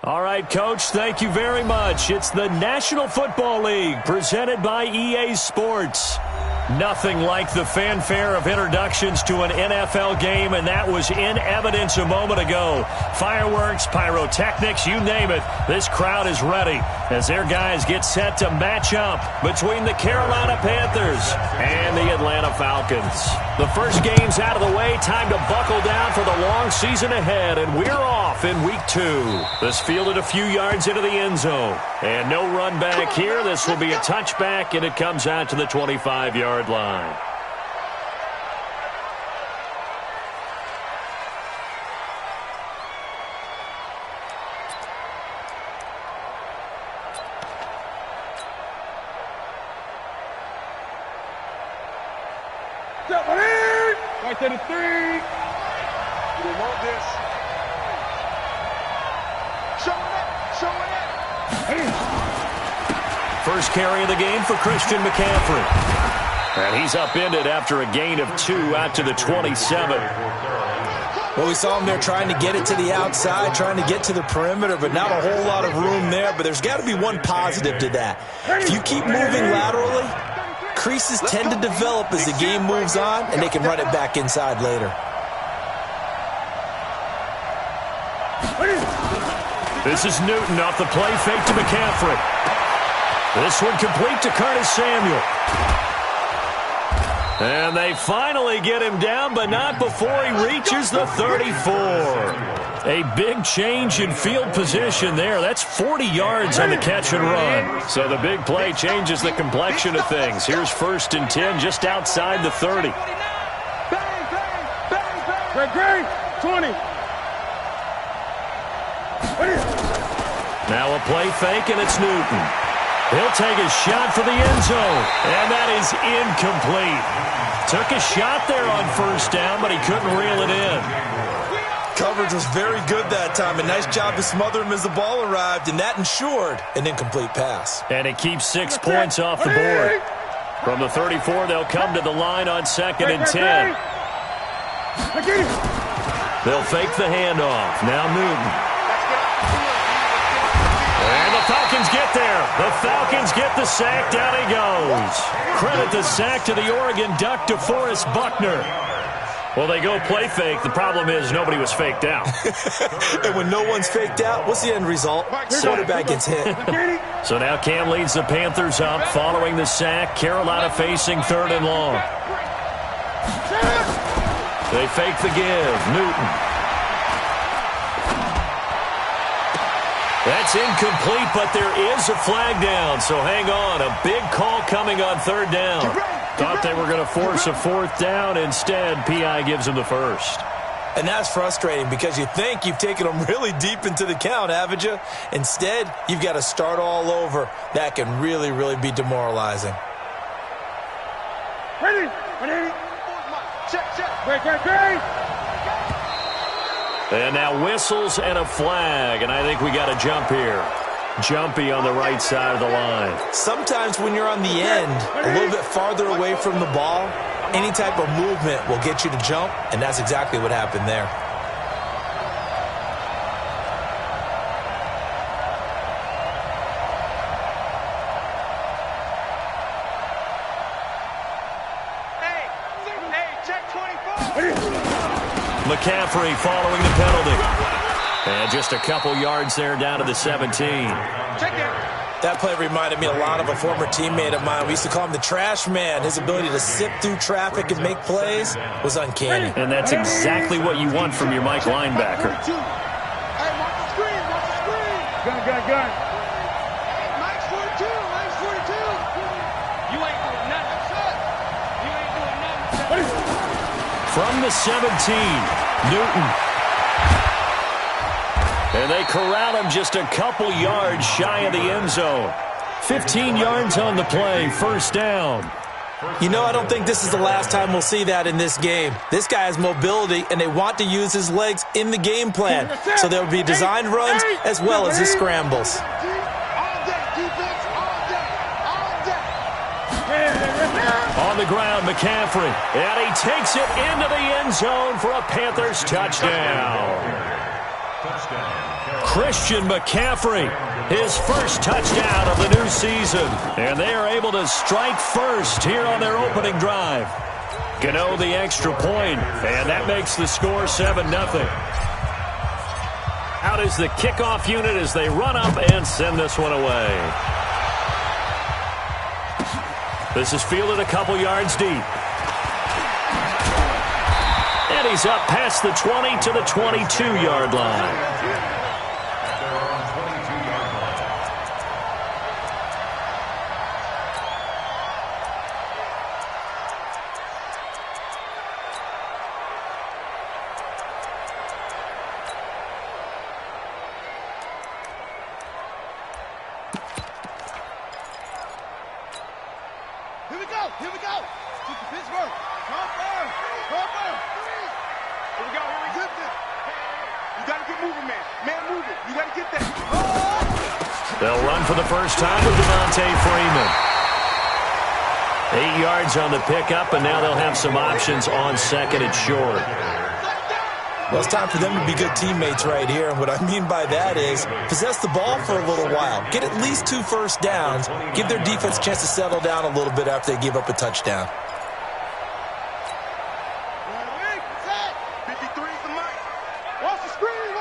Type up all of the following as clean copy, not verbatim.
All right, Coach, thank you very much. It's the National Football League presented by EA Sports. Nothing like the fanfare of introductions to an NFL game, and that was in evidence a moment ago. Fireworks, pyrotechnics, you name it. This crowd is ready as their guys get set to match up between the Carolina Panthers and the Atlanta Falcons. The first game's out of the way. Time to buckle down for the long season ahead, and we're off in week 2. This fielded a few yards into the end zone. And no run back here. This will be a touchback, and it comes out to the 25-yard line. Right to the 3. We want this. Showing it. First carry of the game for Christian McCaffrey. And he's upended after a gain of 2 out to the 27. Well, we saw him there trying to get it to the outside, trying to get to the perimeter, but not a whole lot of room there. But there's got to be one positive to that. If you keep moving laterally, creases tend to develop as the game moves on, and they can run it back inside later. This is Newton off the play fake to McCaffrey. This one complete to Curtis Samuel. And they finally get him down, but not before he reaches the 34. A big change in field position there. That's 40 yards on the catch and run. So the big play changes the complexion of things. Here's 1st and 10 just outside the 30. Great, 20. Now a play fake, and it's Newton. He'll take a shot for the end zone, and that is incomplete. Took a shot there on 1st down, but he couldn't reel it in. Coverage was very good that time. A nice job to smother him as the ball arrived, and that ensured an incomplete pass. And it keeps 6 points off the board. From the 34, they'll come to the line on 2nd and 10. They'll fake the handoff. Now Newton. And the Falcons get there. The Falcons get the sack. Down he goes. Credit the sack to the Oregon Duck, DeForest Buckner. Well, they go play fake. The problem is nobody was faked out. And when no one's faked out, what's the end result? Quarterback gets hit. So now Cam leads the Panthers up following the sack. Carolina facing 3rd and long. They fake the give. Newton. That's incomplete, but there is a flag down, so hang on. A big call coming on 3rd down. Thought they were going to force a 4th down. Instead, P.I. gives them the 1st. And that's frustrating because you think you've taken them really deep into the count, haven't you? Instead, you've got to start all over. That can really, really be demoralizing. Ready. Check. And now whistles and a flag, and I think we got a jump here. Jumpy on the right side of the line. Sometimes when you're on the end, a little bit farther away from the ball, any type of movement will get you to jump, and that's exactly what happened there. McCaffrey following the penalty. And just a couple yards there down to the 17. That play reminded me a lot of a former teammate of mine. We used to call him the trash man. His ability to sift through traffic and make plays was uncanny. And that's exactly what you want from your Mike linebacker. Gun. Mike's 42. You ain't doing nothing. From the 17, Newton. And they corral him just a couple yards shy of the end zone. 15 yards on the play, 1st down. You know, I don't think this is the last time we'll see that in this game. This guy has mobility, and they want to use his legs in the game plan. So there will be designed runs as well as his scrambles. On the ground, McCaffrey. And he takes it into the end zone for a Panthers touchdown. Christian McCaffrey, his first touchdown of the new season. And they are able to strike first here on their opening drive. Gano the extra point, and that makes the score 7-0. Out is the kickoff unit as they run up and send this one away. This is fielded a couple yards deep. And he's up past the 20 to the 22-yard line. Here we go. Keep the Pittsburgh. Cover. Here we go. You got to get moving, man. Man, move it. You got to get that. They'll run for the first time with Devontae Freeman. 8 yards on the pickup, and now they'll have some options on second and short. Well, it's time for them to be good teammates right here. And what I mean by that is possess the ball for a little while. Get at least 2 first downs. Give their defense a chance to settle down a little bit after they give up a touchdown. 53's the mic. Watch the screen.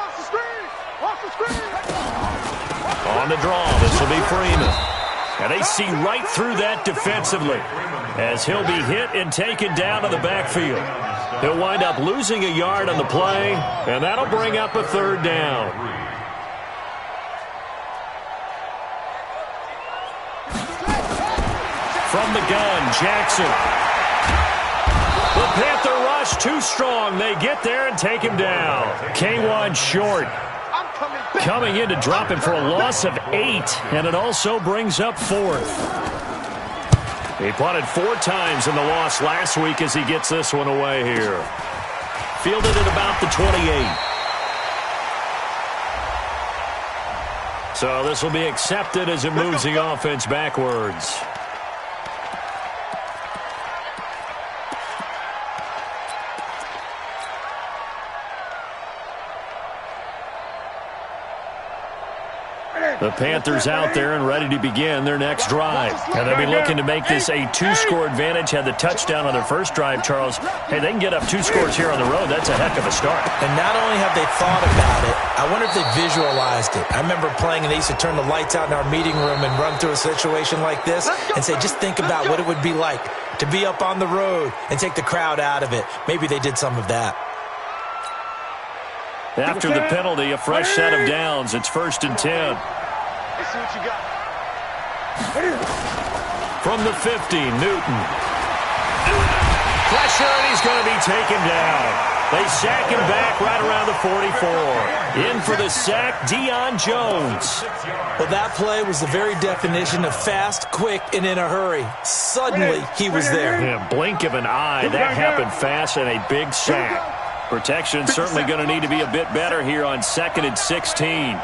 On the draw, this will be Freeman. And they see right through that defensively as he'll be hit and taken down to the backfield. He'll wind up losing a yard on the play, and that'll bring up a third down. From the gun, Jackson. The Panther rush too strong. They get there and take him down. K1 short. Coming in to drop him for a loss of 8, and it also brings up 4th. He punted 4 times in the loss last week as he gets this one away here. Fielded at about the 28. So this will be accepted as it moves the offense backwards. The Panthers out there and ready to begin their next drive. And they'll be looking to make this a 2-score advantage. Had the touchdown on their first drive, Charles. Hey, they can get up 2 scores here on the road. That's a heck of a start. And not only have they thought about it, I wonder if they visualized it. I remember playing and they used to turn the lights out in our meeting room and run through a situation like this and say, just think about what it would be like to be up on the road and take the crowd out of it. Maybe they did some of that. After the penalty, a fresh set of downs. It's 1st and 10. Let's see what you got. From the 50, Newton. Pressure, and he's going to be taken down. They sack him back right around the 44. In for the sack, Deion Jones. Well, that play was the very definition of fast, quick, and in a hurry. Suddenly, he was there. Yeah, blink of an eye. That happened fast and a big sack. Protection certainly going to need to be a bit better here on 2nd and 16. Hey,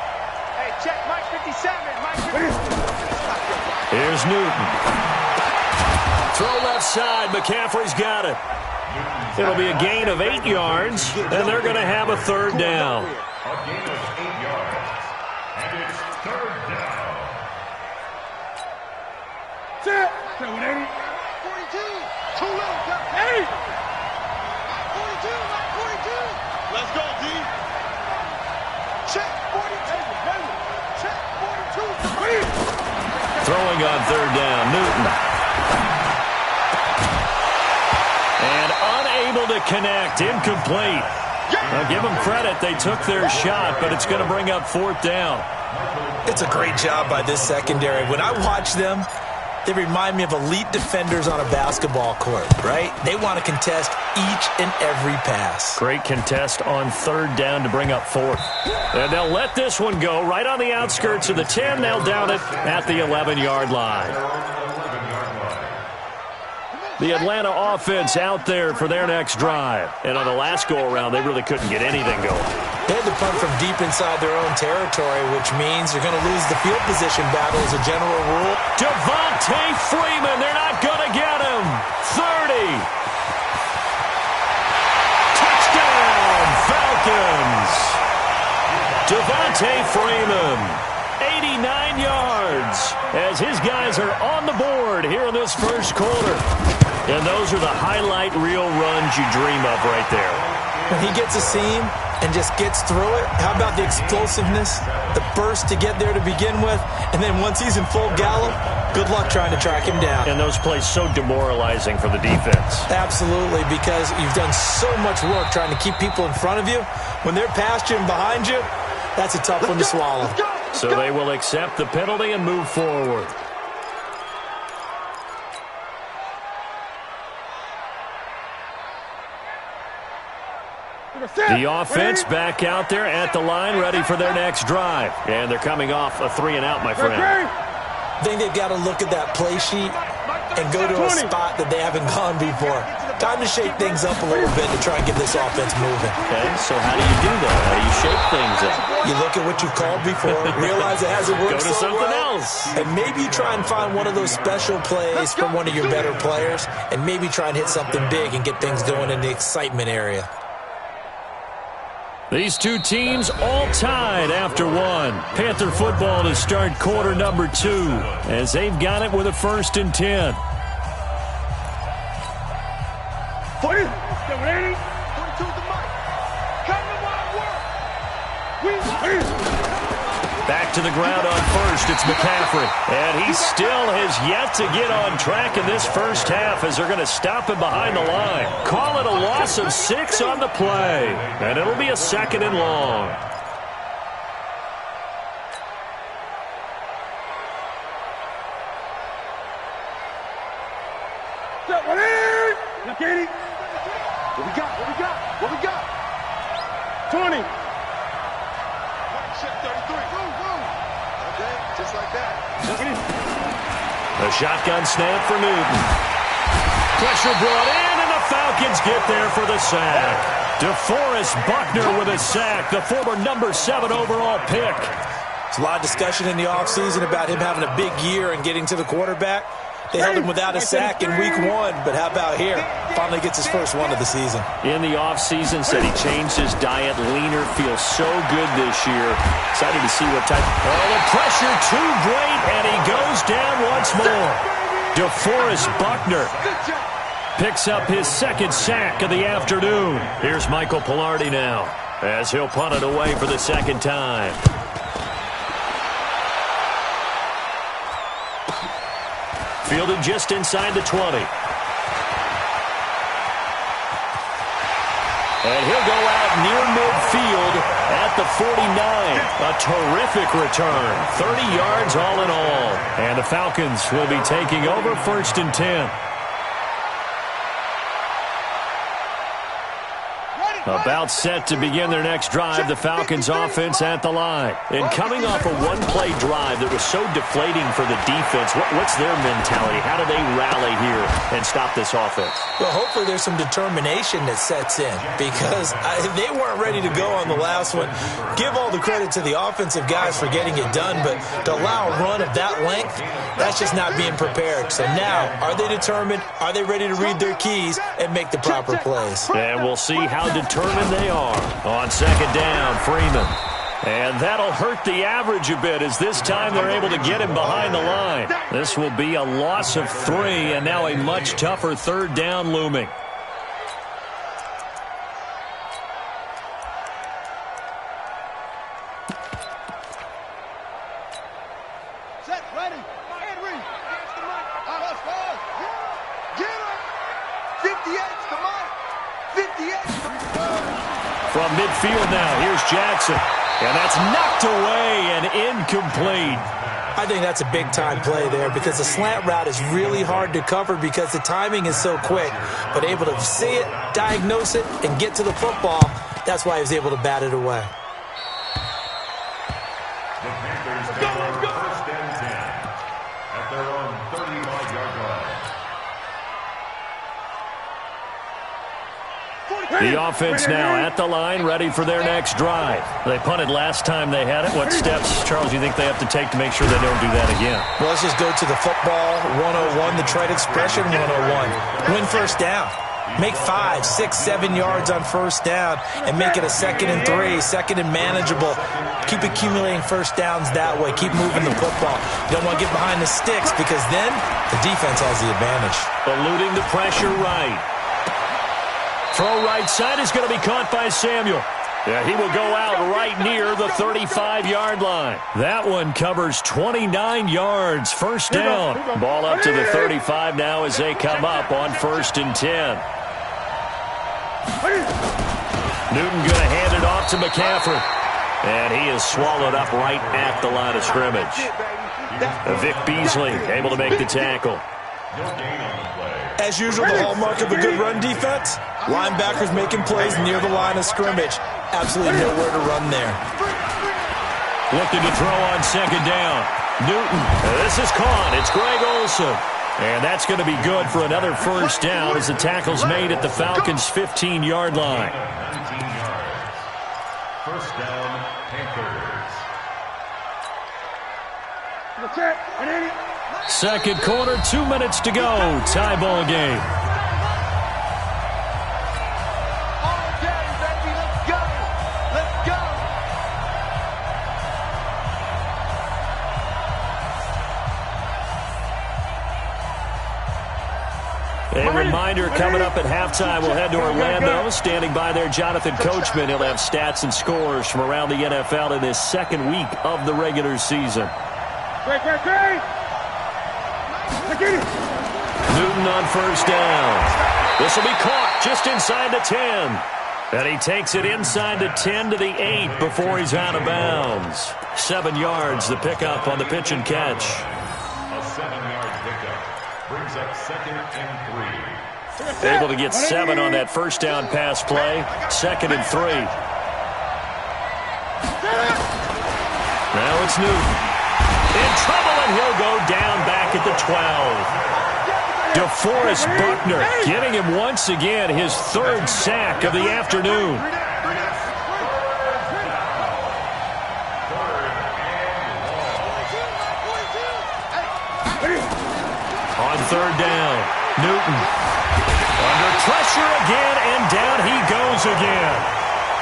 check Mike 57. Here's Newton. Throw left side. McCaffrey's got it. It'll be a gain of 8 yards, and they're going to have a third down. A gain of 8 yards, and it's third down. Set. 42. 2 little. 80. 42. Let's go, D. Check 42. Check 42. Throwing on third down, Newton. And unable to connect, incomplete. Now give them credit, they took their shot, but it's going to bring up 4th down. It's a great job by this secondary. When I watch them, they remind me of elite defenders on a basketball court, right? They want to contest each and every pass. Great contest on third down to bring up 4th. And they'll let this one go right on the outskirts of the 10. They'll down it at the 11-yard line. The Atlanta offense out there for their next drive. And on the last go-around, they really couldn't get anything going. They had to punt from deep inside their own territory, which means they're going to lose the field position battle as a general rule. Devontae Freeman, they're not going to get him. 30. Touchdown, Falcons. Freeman. 89 yards as his guys are on the board here in this first quarter. And those are the highlight reel runs you dream of right there. When he gets a seam and just gets through it, how about the explosiveness, the burst to get there to begin with, and then once he's in full gallop, good luck trying to track him down. And those plays so demoralizing for the defense. Absolutely, because you've done so much work trying to keep people in front of you. When they're past you and behind you, that's a tough one to swallow. So they will accept the penalty and move forward. The offense back out there at the line, ready for their next drive. And they're coming off a 3-and-out, my friend. I think they've got to look at that play sheet and go to a spot that they haven't gone before. Time to shake things up a little bit to try and get this offense moving. Okay, so how do you do that? How do you shake things up? You look at what you called before, realize it hasn't worked Go to so something well, else. and maybe try and find one of those special plays from one of your better players, and maybe try and hit something big and get things going in the excitement area. These two teams all tied after one. Panther football to start quarter number 2 as they've got it with a 1st and 10. 40, 70, 42 the mic. Come to my work. Back to the ground on first. It's McCaffrey. And he still has yet to get on track in this first half as they're going to stop him behind the line. Call it a loss of 6 on the play. And it'll be a 2nd and long. Now, Katie. What we got? What we got? What we got? 20. Check 33. Okay, just like that. A shotgun snap for Newton. Pressure brought in, and the Falcons get there for the sack. DeForest Buckner with a sack, the former number 7 overall pick. There's a lot of discussion in the offseason about him having a big year and getting to the quarterback. They held him without a sack in week 1, but how about here? Finally gets his first one of the season. In the offseason, said he changed his diet, leaner, feels so good this year. Excited to see what type. Oh, the pressure too great, and he goes down once more. DeForest Buckner picks up his 2nd sack of the afternoon. Here's Michael Pilardi now as he'll punt it away for the 2nd time. Fielded just inside the 20. And he'll go out near midfield at the 49. A terrific return. 30 yards all in all. And the Falcons will be taking over 1st and 10. About set to begin their next drive, the Falcons offense at the line. And coming off a one-play drive that was so deflating for the defense, what's their mentality? How do they rally here and stop this offense? Well, hopefully there's some determination that sets in because they weren't ready to go on the last one. Give all the credit to the offensive guys for getting it done, but to allow a run of that length, that's just not being prepared. So now, are they determined? Are they ready to read their keys and make the proper plays? And we'll see how determined they are. On 2nd down, Freeman. And that'll hurt the average a bit as this time they're able to get him behind the line. This will be a loss of 3 and now a much tougher 3rd down looming. Set, ready. Henry. Against the mic. Get him. 58's the mic. 58's the mic. From midfield now, here's Jackson. And that's knocked away and incomplete. I think that's a big-time play there because the slant route is really hard to cover because the timing is so quick. But able to see it, diagnose it, and get to the football, that's why he was able to bat it away. The Panthers take over 1st and 10 at their own 35-yard line. The offense now at the line, ready for their next drive. They punted last time they had it. What steps, Charles, do you think they have to take to make sure they don't do that again? Well, let's just go to the football 101, the trade expression 101. Win 1st down. Make 5, 6, 7 yards on first down and make it a 2nd and 3, 2nd and manageable. Keep accumulating first downs that way. Keep moving the football. You don't want to get behind the sticks because then the defense has the advantage. Eluding the pressure right. Throw right side is going to be caught by Samuel. Yeah, he will go out right near the 35-yard line. That one covers 29 yards. First down. Ball up to the 35 now as they come up on 1st and 10. Newton going to hand it off to McCaffrey. And he is swallowed up right at the line of scrimmage. Vic Beasley able to make the tackle. As usual, the hallmark of a good run defense, linebackers making plays near the line of scrimmage. Absolutely nowhere to run there. Looking to throw on 2nd down. Newton. This is caught. It's Greg Olsen. And that's going to be good for another first down as the tackle's made at the Falcons' 15-yard line. 19 yards. First down, Panthers. Second quarter, 2 minutes to go. Tie ball game. A reminder coming up at halftime, we'll head to Orlando. Standing by there, Jonathan Coachman. He'll have stats and scores from around the NFL in this second week of the regular season. Newton on first down. This will be caught just inside the 10. And he takes it inside the 10 to the 8 before he's out of bounds. 7 yards, the pickup on the pitch and catch. A 7-yard pickup brings up 2nd and 3. Able to get 7 on that first down pass play. 2nd and 3. Now it's Newton. In trouble, and he'll go down back at the 12. DeForest Buckner giving him once again his 3rd sack of the afternoon. On 3rd down, Newton under pressure again, and down he goes again.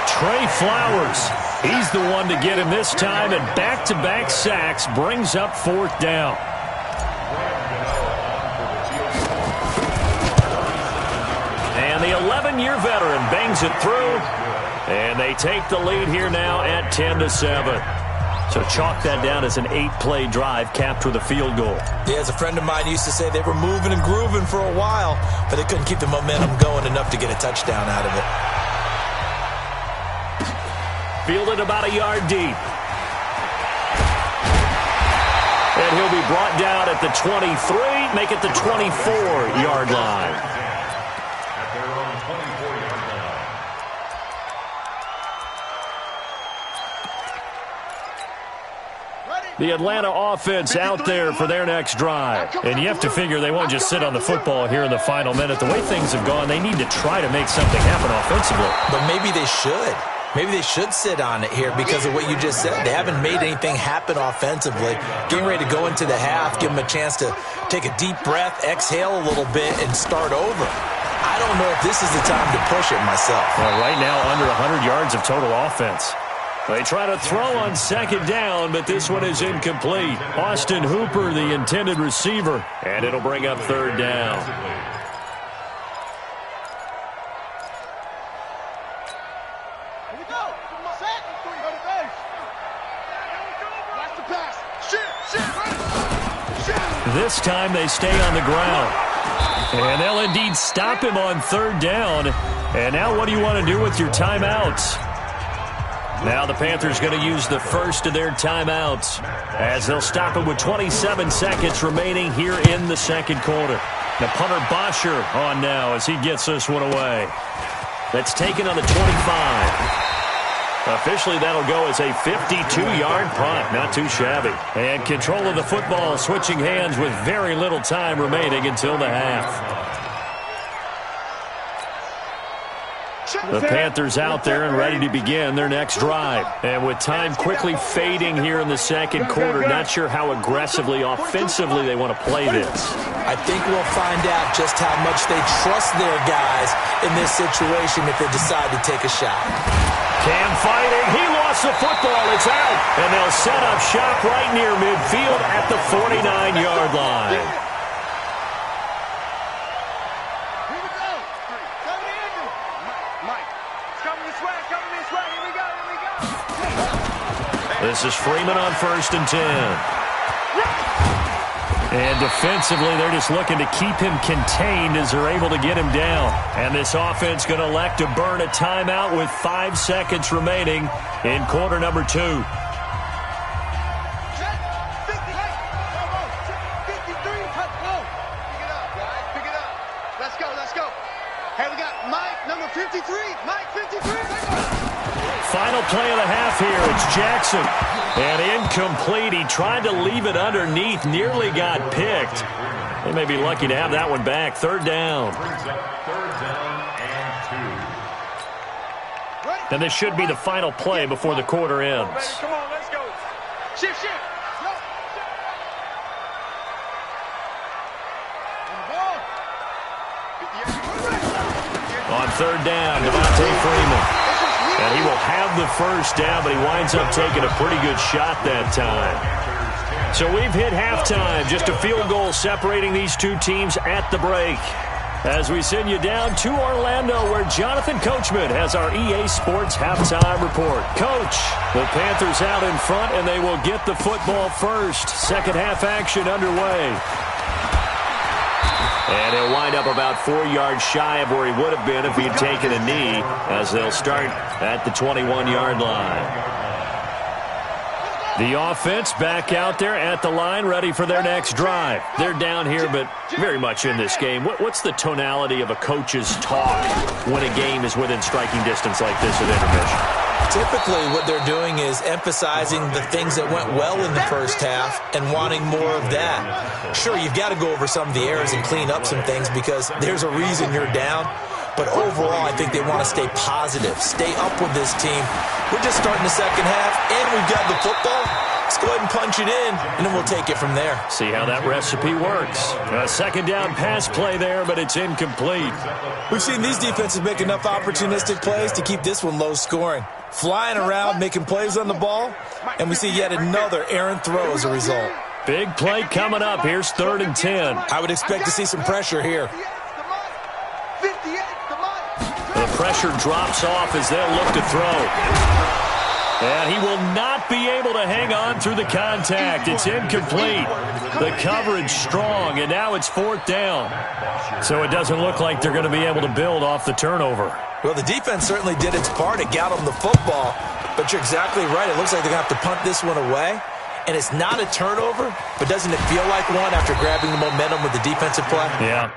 Trey Flowers, he's the one to get him this time, and back-to-back sacks brings up 4th down. And the 11-year veteran bangs it through, and they take the lead here now at 10-7. So chalk that down as an 8-play drive capped with a field goal. Yeah, as a friend of mine used to say, they were moving and grooving for a while, but they couldn't keep the momentum going enough to get a touchdown out of it. Fielded about a yard deep. And he'll be brought down at the 23, make it the 24-yard line. At their own 24-yard line. The Atlanta offense out there for their next drive. And you have to figure they won't just sit on the football here in the final minute. The way things have gone, they need to try to make something happen offensively. But maybe they should. Maybe they should sit on it here because of what you just said. They haven't made anything happen offensively. Getting ready to go into the half, give them a chance to take a deep breath, exhale a little bit, and start over. I don't know if this is the time to push it myself. Well, right now, under 100 yards of total offense. They try to throw on 2nd down, but this one is incomplete. Austin Hooper, the intended receiver, and it'll bring up 3rd down. This time they stay on the ground. And they'll indeed stop him on 3rd down. And now what do you want to do with your timeouts? Now the Panthers going to use the first of their timeouts as they'll stop him with 27 seconds remaining here in the second quarter. The punter Bosher on now as he gets this one away. That's taken on the 25. Officially, that'll go as a 52-yard punt. Not too shabby. And control of the football switching hands with very little time remaining until the half. The Panthers out there and ready to begin their next drive. And with time quickly fading here in the second quarter, not sure how aggressively, offensively they want to play this. I think we'll find out just how much they trust their guys in this situation if they decide to take a shot. Cam fighting. He lost the football. It's out. And they'll set up shop right near midfield at the 49-yard line. This is Freeman on 1st and 10. And defensively, they're just looking to keep him contained as they're able to get him down. And this offense going to elect to burn a timeout with 5 seconds remaining in quarter number 2. Final play of the half here. It's Jackson. And incomplete. He tried to leave it underneath. Nearly got picked. They may be lucky to have that one back. 3rd down. And this should be the final play before the quarter ends. Come on, let's go. Shift. On 3rd down, Devontae Freeman. And he will have the first down, but he winds up taking a pretty good shot that time. So we've hit halftime. Just a field goal separating these two teams at the break. As we send you down to Orlando, where Jonathan Coachman has our EA Sports halftime report. Coach, the Panthers out in front, and they will get the football first. Second half action underway. And he'll wind up about 4 yards shy of where he would have been if he had taken a knee, as they'll start at the 21-yard line. The offense back out there at the line, ready for their next drive. They're down here, but very much in this game. What's the tonality of a coach's talk when a game is within striking distance like this at intermission? Typically, what they're doing is emphasizing the things that went well in the first half and wanting more of that. Sure, you've got to go over some of the errors and clean up some things because there's a reason you're down. But overall, I think they want to stay positive, stay up with this team. We're just starting the second half, and we've got the football. Let's go ahead and punch it in, and then we'll take it from there. See how that recipe works. A second down pass play there, but it's incomplete. We've seen these defenses make enough opportunistic plays to keep this one low scoring. Flying around, making plays on the ball, and we see yet another errant throw as a result. Big play coming up. Here's 3rd and 10. I would expect to see some pressure here. The pressure drops off as they'll look to throw. And he will not be able to hang on through the contact. It's incomplete. The coverage strong, and now it's 4th down. So it doesn't look like they're going to be able to build off the turnover. Well, the defense certainly did its part. It got them the football. But you're exactly right. It looks like they're going to have to punt this one away. And it's not a turnover, but doesn't it feel like one after grabbing the momentum with the defensive play? Yeah.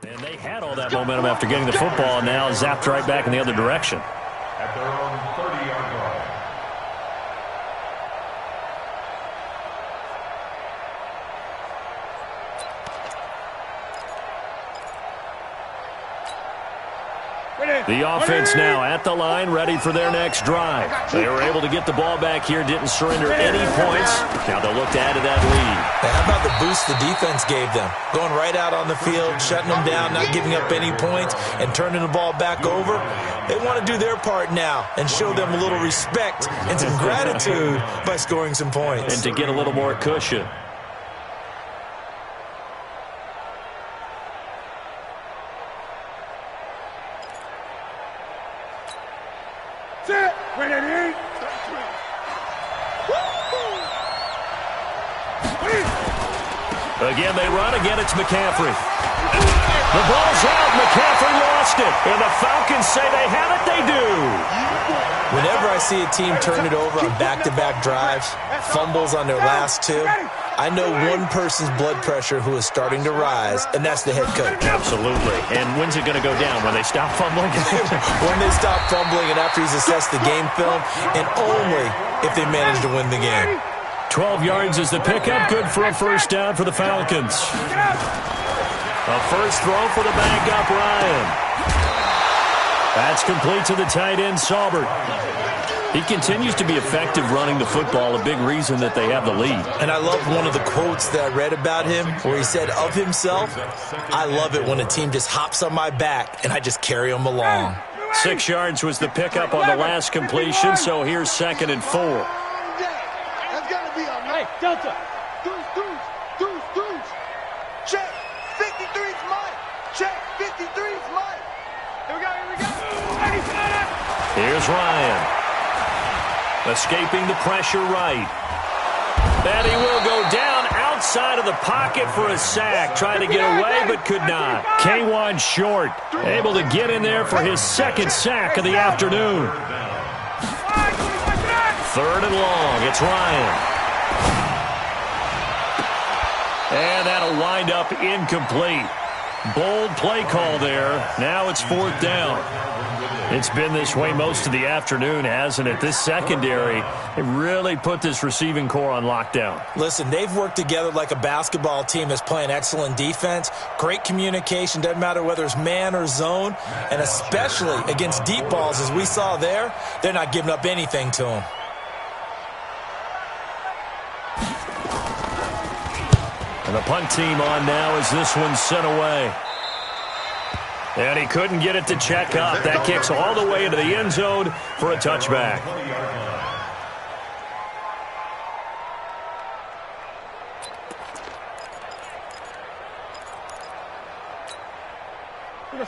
And they had all that momentum after getting the football, and now zapped right back in the other direction. At their own 30-yard line. The offense now at the line, ready for their next drive. They were able to get the ball back here, didn't surrender any points. Now they'll look to add to that lead. How about the boost the defense gave them? Going right out on the field, shutting them down, not giving up any points, and turning the ball back over. They want to do their part now and show them a little respect and some gratitude by scoring some points. And to get a little more cushion. Again, they run. Again, it's McCaffrey. The ball's out. McCaffrey lost it. And the Falcons say they have it. They do. Whenever I see a team turn it over on back-to-back drives, fumbles on their last two, I know one person's blood pressure who is starting to rise, and that's the head coach. Absolutely. And when's it going to go down? When they stop fumbling? When they stop fumbling and after he's assessed the game film, and only if they manage to win the game. 12 yards is the pickup. Good for a first down for the Falcons. A first throw for the backup Ryan. That's complete to the tight end, Saubert. He continues to be effective running the football, a big reason that they have the lead. And I love one of the quotes that I read about him where he said of himself, I love it when a team just hops on my back and I just carry them along. 6 yards was the pickup on the last completion, so here's 2nd and 4. That's got to be a nice Delta. Deuce. Check. 53's mine. Check. 53's mine. Here we go. Here's Ryan. Escaping the pressure right. And he will go down outside of the pocket for a sack. Trying to get away, but could not. K1 Short, able to get in there for his 2nd sack of the afternoon. 3rd and long. It's Ryan. And that'll wind up incomplete. Bold play call there. Now it's 4th down. It's been this way most of the afternoon, hasn't it? This secondary, it really put this receiving core on lockdown. Listen, they've worked together like a basketball team that's playing excellent defense. Great communication, doesn't matter whether it's man or zone. And especially against deep balls, as we saw there, they're not giving up anything to them. And the punt team on now as this one's sent away. And he couldn't get it to check up. That kicks all the way into the end zone for a touchback.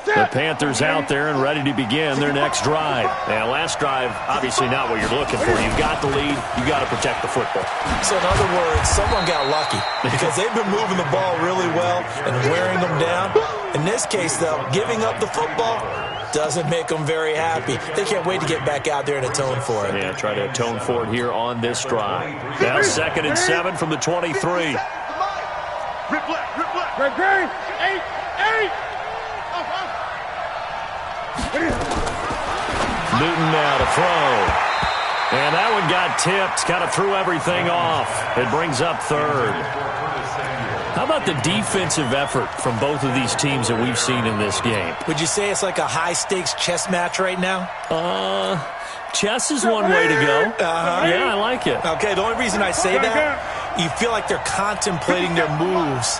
The Panthers out there and ready to begin their next drive. And last drive, obviously not what you're looking for. You've got the lead. You've got to protect the football. So in other words, someone got lucky because they've been moving the ball really well and wearing them down. In this case, though, giving up the football doesn't make them very happy. They can't wait to get back out there and atone for it. Yeah, try to atone for it here on this drive. Now 2nd and 7 from the 23. Rip left. Great. 8. Newton now to throw. And that one got tipped. Kind of threw everything off. It brings up 3rd. How about the defensive effort from both of these teams that we've seen in this game? Would you say it's like a high-stakes chess match right now? Chess is one way to go. Yeah, I like it. Okay, the only reason I say that, you feel like they're contemplating their moves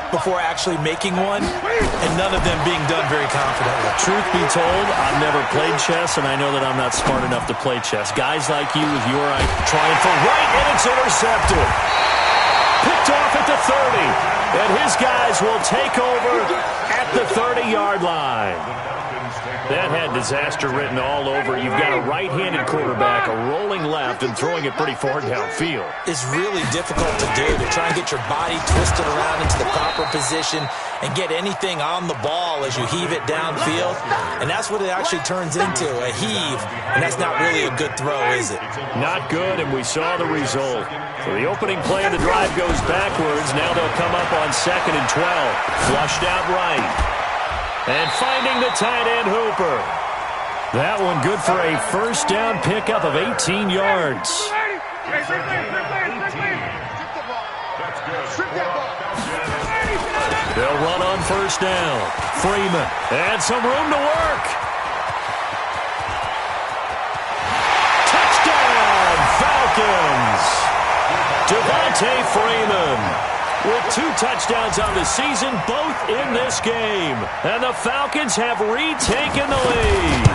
before actually making one, and none of them being done very confidently. Truth be told, I've never played chess, and I know that I'm not smart enough to play chess. Guys like you with your eye trying for right, and it's intercepted. Picked off at the 30, and his guys will take over at the 30-yard line. That had disaster written all over. You've got a right-handed quarterback, a rolling left, and throwing it pretty far downfield. It's really difficult to do, to try and get your body twisted around into the proper position and get anything on the ball as you heave it downfield. And that's what it actually turns into, a heave. And that's not really a good throw, is it? Not good, and we saw the result. So the opening play of the drive goes backwards. Now they'll come up on 2nd and 12. Flushed out right. And finding the tight end Hooper. That one good for a first down pickup of 18 yards. They'll run on first down. Freeman. And some room to work. Touchdown, Falcons. Devontae Freeman with 2 touchdowns on the season, both in this game. And the Falcons have retaken the lead.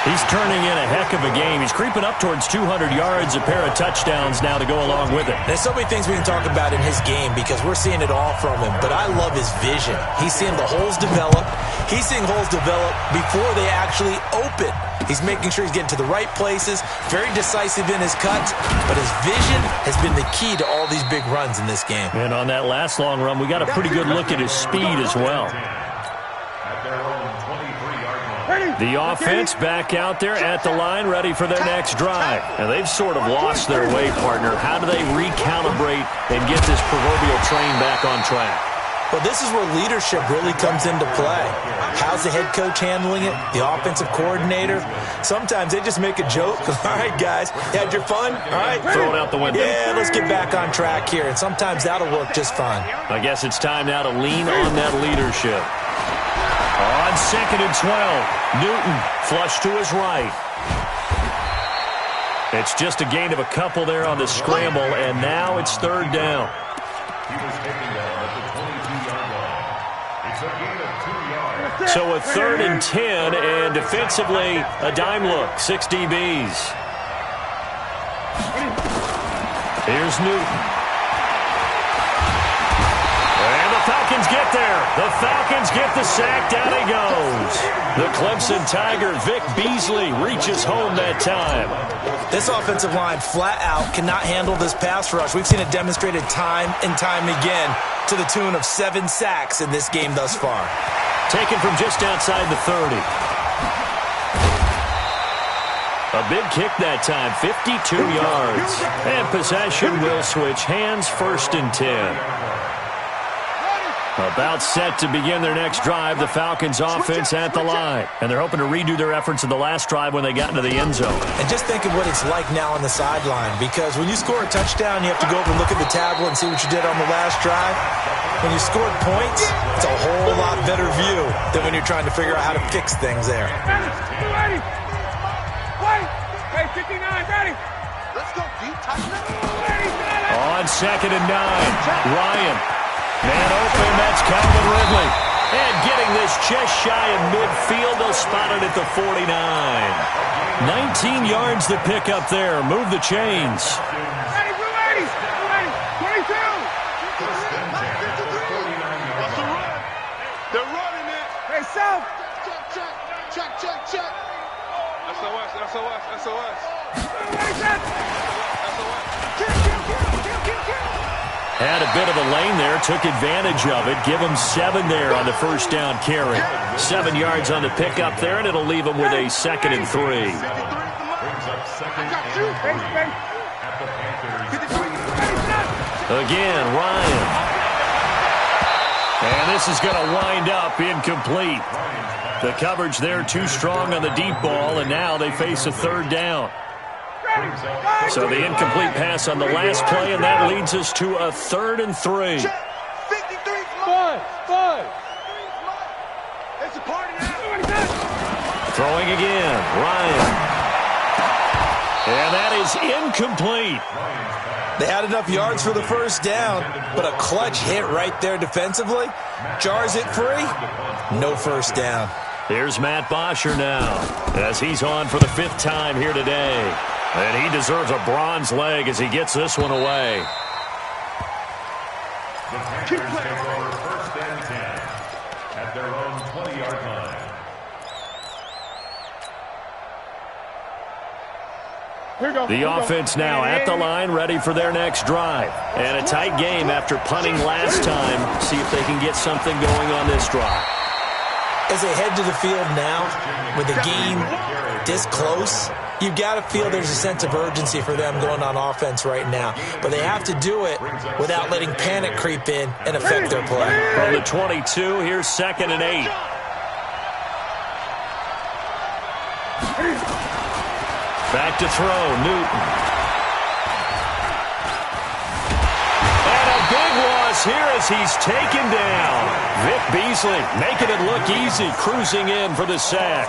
He's turning in a heck of a game. He's creeping up towards 200 yards, a pair of touchdowns now to go along with it. There's so many things we can talk about in his game because we're seeing it all from him, but I love his vision. He's seeing the holes develop. He's seeing holes develop before they actually open. He's making sure he's getting to the right places, very decisive in his cuts, but his vision has been the key to all these big runs in this game. And on that last long run, we got a pretty good look at his speed as well. The offense back out there at the line, ready for their next drive. And they've sort of lost their way, partner. How do they recalibrate and get this proverbial train back on track? Well, this is where leadership really comes into play. How's the head coach handling it? The offensive coordinator? Sometimes they just make a joke. All right, guys, you had your fun? All right. Throw it out the window. Yeah, let's get back on track here. And sometimes that'll work just fine. I guess it's time now to lean on that leadership. On 2nd and 12, Newton flush to his right. It's just a gain of a couple there on the scramble, and now it's 3rd down. He was taken down at the 22-yard line. It's a gain of 2 yards. So a 3rd and 10, and defensively, a dime look, 6 DBs. Here's Newton. Falcons get there. The Falcons get the sack. Down he goes. The Clemson Tiger, Vic Beasley, reaches home that time. This offensive line flat out cannot handle this pass rush. We've seen it demonstrated time and time again to the tune of 7 sacks in this game thus far. Taken from just outside the 30. A big kick that time, 52 yards. And possession will switch hands, 1st and 10. About set to begin their next drive, the Falcons offense at the line. And they're hoping to redo their efforts in the last drive when they got into the end zone. And just think of what it's like now on the sideline, because when you score a touchdown, you have to go over and look at the tablet and see what you did on the last drive. When you scored points, it's a whole lot better view than when you're trying to figure out how to fix things there. Ready. Hey, 59, ready. Let's go, deep touchdown. On 2nd and 9, Ryan. Man open, that's Calvin Ridley. And getting this just shy of midfield, they'll spot it at the 49. 19 yards the pick up there. Move the chains. Ready, 22. They're running it. Hey, South. Check. SOS. Had a bit of a lane there, took advantage of it. Give him 7 there on the 1st down carry. 7 yards on the pickup there, and it'll leave him with a 2nd and 3. Again, Ryan. And this is going to wind up incomplete. The coverage there too strong on the deep ball, and now they face a 3rd down. So the incomplete pass on the last play, and that leads us to a 3rd and 3. 53. It's a party now. Throwing again, Ryan. And that is incomplete. They had enough yards for the 1st down, but a clutch hit right there defensively. Jars it free. No 1st down. Here's Matt Bosher now, as he's on for the 5th time here today. And he deserves a bronze leg as he gets this one away. The Panthers take over 1st and 10 at their own 20-yard line. The offense now at the line, ready for their next drive. And a tight game after punting last time. See if they can get something going on this drive. As they head to the field now, with the game this close, you've got to feel there's a sense of urgency for them going on offense right now. But they have to do it without letting panic creep in and affect their play. From the 22, here's 2nd and 8. Back to throw, Newton. And a big loss here as he's taken down. Vic Beasley making it look easy, cruising in for the sack.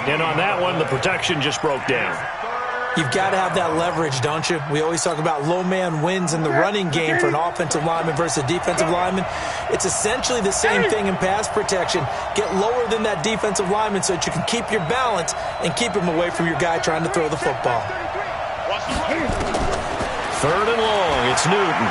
And on that one, the protection just broke down. You've got to have that leverage, don't you? We always talk about low man wins in the running game for an offensive lineman versus a defensive lineman. It's essentially the same thing in pass protection. Get lower than that defensive lineman so that you can keep your balance and keep him away from your guy trying to throw the football. Third and long, it's Newton.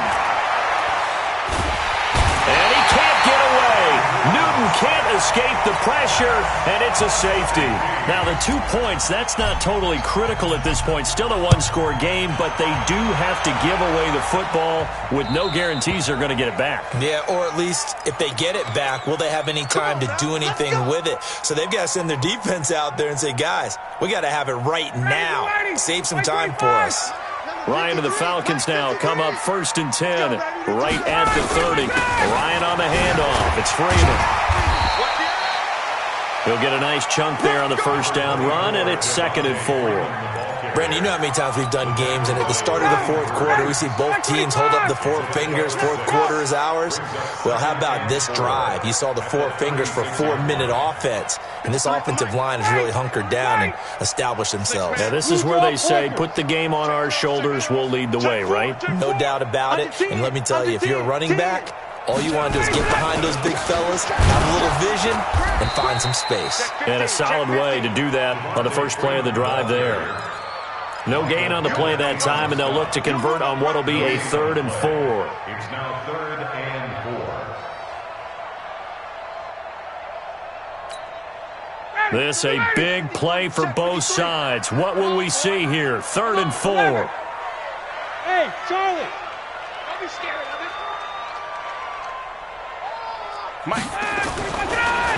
And he can't get away. Newton can't escape the pressure, and it's a safety. Now, the 2 points, that's not totally critical at this point. Still a one-score game, but they do have to give away the football with no guarantees they're going to get it back. Yeah, or at least if they get it back, will they have any time to do anything with it? So they've got to send their defense out there and say, guys, we got to have it right now. Save some time for us. Ryan and the Falcons now come up 1st and 10, right at the 30. Ryan on the handoff. It's Freeman. He'll get a nice chunk there on the first down run, and it's 2nd and 4. Brandon, you know how many times we've done games, and at the start of the fourth quarter, we see both teams hold up the 4 fingers, fourth quarter is ours. Well, how about this drive? You saw the 4 fingers for 4-minute offense, and this offensive line has really hunkered down and established themselves. Yeah, this is where they say, put the game on our shoulders, we'll lead the way, right? No doubt about it, and let me tell you, if you're a running back, all you want to do is get behind those big fellas, have a little vision, and find some space. And a solid way to do that on the first play of the drive there. No gain on the play that time, and they'll look to convert on what will be a 3rd and 4. It's now 3rd and 4. This a big play for both sides. What will we see here? 3rd and 4. Hey, Charlie. Don't be scared of it. Mike.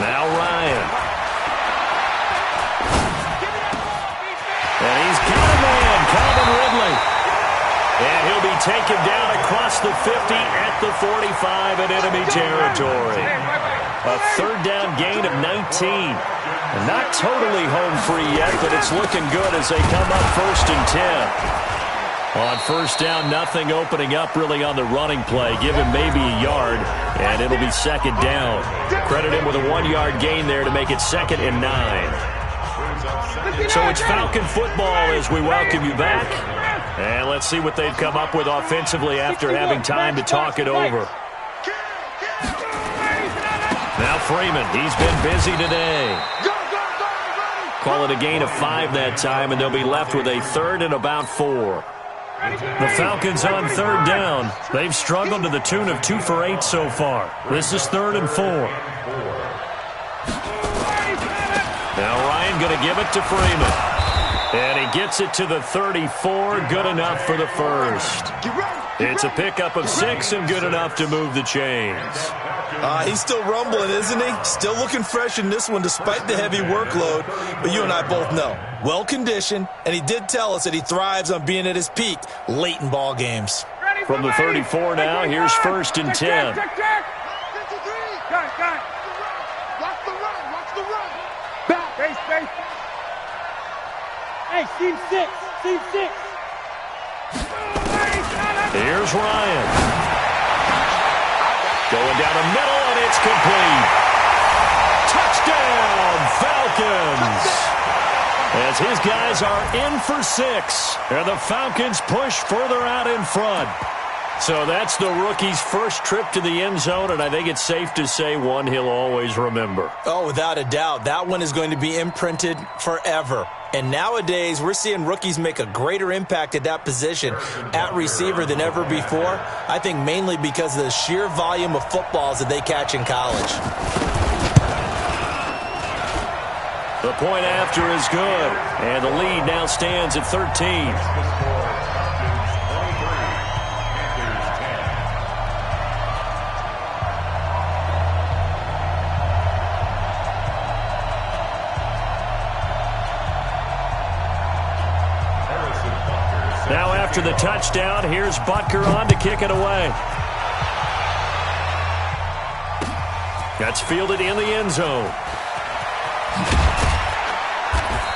Now Ryan. And he's got a man, Calvin Ridley. And he'll be taken down across the 50 at the 45 in enemy territory. A 3rd down gain of 19. And not totally home free yet, but it's looking good as they come up 1st and 10. On 1st down, nothing opening up really on the running play. Give him maybe a yard, and it'll be 2nd down. Credit him with a 1-yard gain there to make it 2nd and 9. So it's Falcon football as we welcome you back. And let's see what they've come up with offensively after having time to talk it over. Now Freeman, he's been busy today. Call it a gain of 5 that time, and they'll be left with a 3rd and about 4. The Falcons on 3rd down. They've struggled to the tune of 2 for 8 so far. This is 3rd and 4. Now Ryan going to give it to Freeman. And he gets it to the 34. Good enough for the first. It's a pickup of 6 and good enough to move the chains. He's still rumbling, isn't he? Still looking fresh in this one despite the heavy workload. But you and I both know, well-conditioned, and he did tell us that he thrives on being at his peak late in ball games. From the 34 now, here's 1st and 10. Watch the run. Back. Base. Hey, seam 6. Here's Ryan. Going down the middle, and it's complete. Touchdown, Falcons. As his guys are in for 6. And the Falcons push further out in front. So that's the rookie's first trip to the end zone, and I think it's safe to say one he'll always remember. Oh, without a doubt. That one is going to be imprinted forever. And nowadays, we're seeing rookies make a greater impact at that position at receiver than ever before. I think mainly because of the sheer volume of footballs that they catch in college. The point after is good, and the lead now stands at 13. Now after the touchdown, here's Butker on to kick it away. That's fielded in the end zone.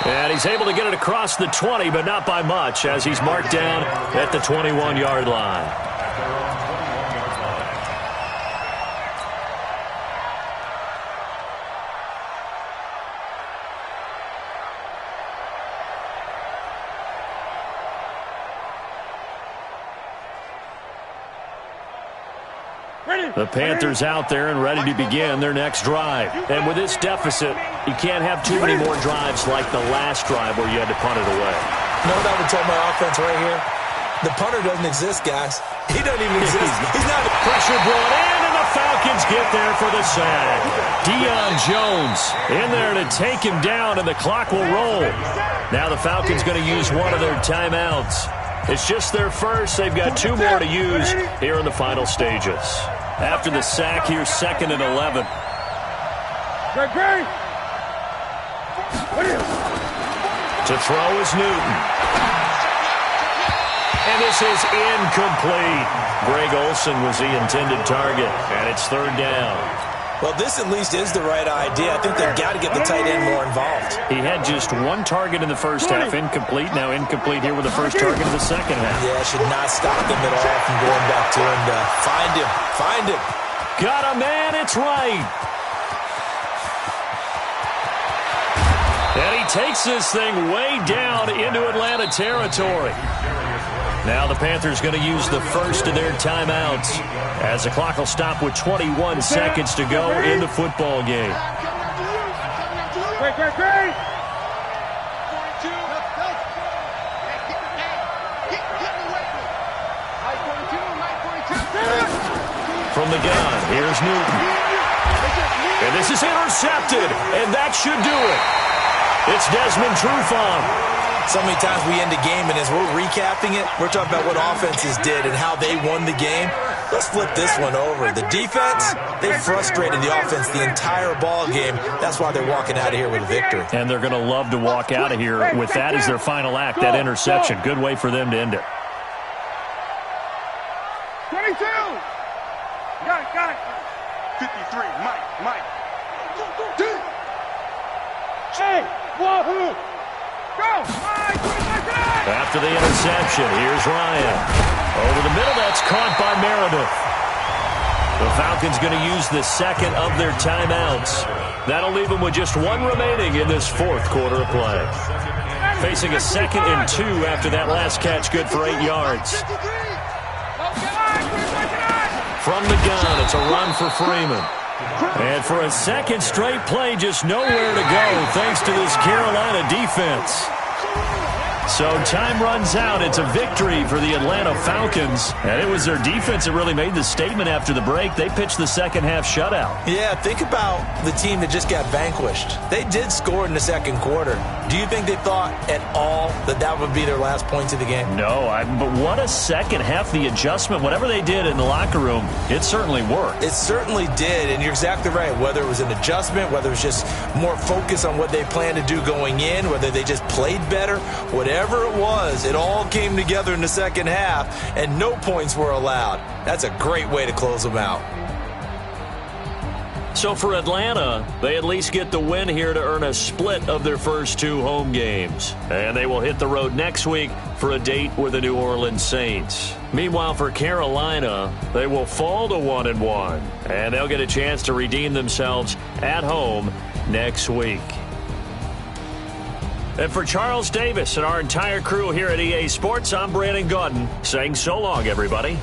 And he's able to get it across the 20, but not by much, as he's marked down at the 21-yard line. The Panthers out there and ready to begin their next drive. And with this deficit, you can't have too many more drives like the last drive where you had to punt it away. You know what I would tell my offense right here? The punter doesn't exist, guys. He doesn't even exist. He's not. Pressure brought in, and the Falcons get there for the sack. Deion Jones in there to take him down, and the clock will roll. Now the Falcons going to use one of their timeouts. It's just their first. They've got 2 more to use here in the final stages. After the sack, here's 2nd and 11. To throw is Newton. And this is incomplete. Greg Olsen was the intended target, and it's 3rd down. Well, this at least is the right idea. I think they've got to get the tight end more involved. He had just 1 target in the first half, incomplete. Now incomplete here with the first target in the second half. Yeah, should not stop them at all from going back to him to find him. Find him. Got a man, it's right. And he takes this thing way down into Atlanta territory. Now the Panthers going to use the first of their timeouts as the clock will stop with 21 seconds to go in the football game. Great. From the gun, here's Newton. And this is intercepted, and that should do it. It's Desmond Trufant. So many times we end a game, and as we're recapping it, we're talking about what offenses did and how they won the game. Let's flip this one over. The defense, they frustrated the offense the entire ball game. That's why they're walking out of here with a victory. And they're going to love to walk out of here with that as their final act, that interception. Good way for them to end it. 22. Got it. 53. Mike. Hey, wahoo. Go! After the interception, here's Ryan. Over the middle, that's caught by Meredith. The Falcons going to use the second of their timeouts. That'll leave them with just 1 remaining in this 4th quarter of play. Facing a 2nd and 2 after that last catch, good for 8 yards. From the gun, it's a run for Freeman. And for a 2nd straight play, just nowhere to go thanks to this Carolina defense. So time runs out. It's a victory for the Atlanta Falcons. And it was their defense that really made the statement after the break. They pitched the second half shutout. Yeah, think about the team that just got vanquished. They did score in the 2nd quarter. Do you think they thought at all that that would be their last points of the game? No, but what a second half. The adjustment, whatever they did in the locker room, it certainly worked. It certainly did, and you're exactly right. Whether it was an adjustment, whether it was just more focus on what they planned to do going in, whether they just played better, whatever it was, it all came together in the second half, and no points were allowed. That's a great way to close them out. So for Atlanta, they at least get the win here to earn a split of their first 2 home games. And they will hit the road next week for a date with the New Orleans Saints. Meanwhile, for Carolina, they will fall to 1-1. And they'll get a chance to redeem themselves at home next week. And for Charles Davis and our entire crew here at EA Sports, I'm Brandon Gaudin saying so long, everybody.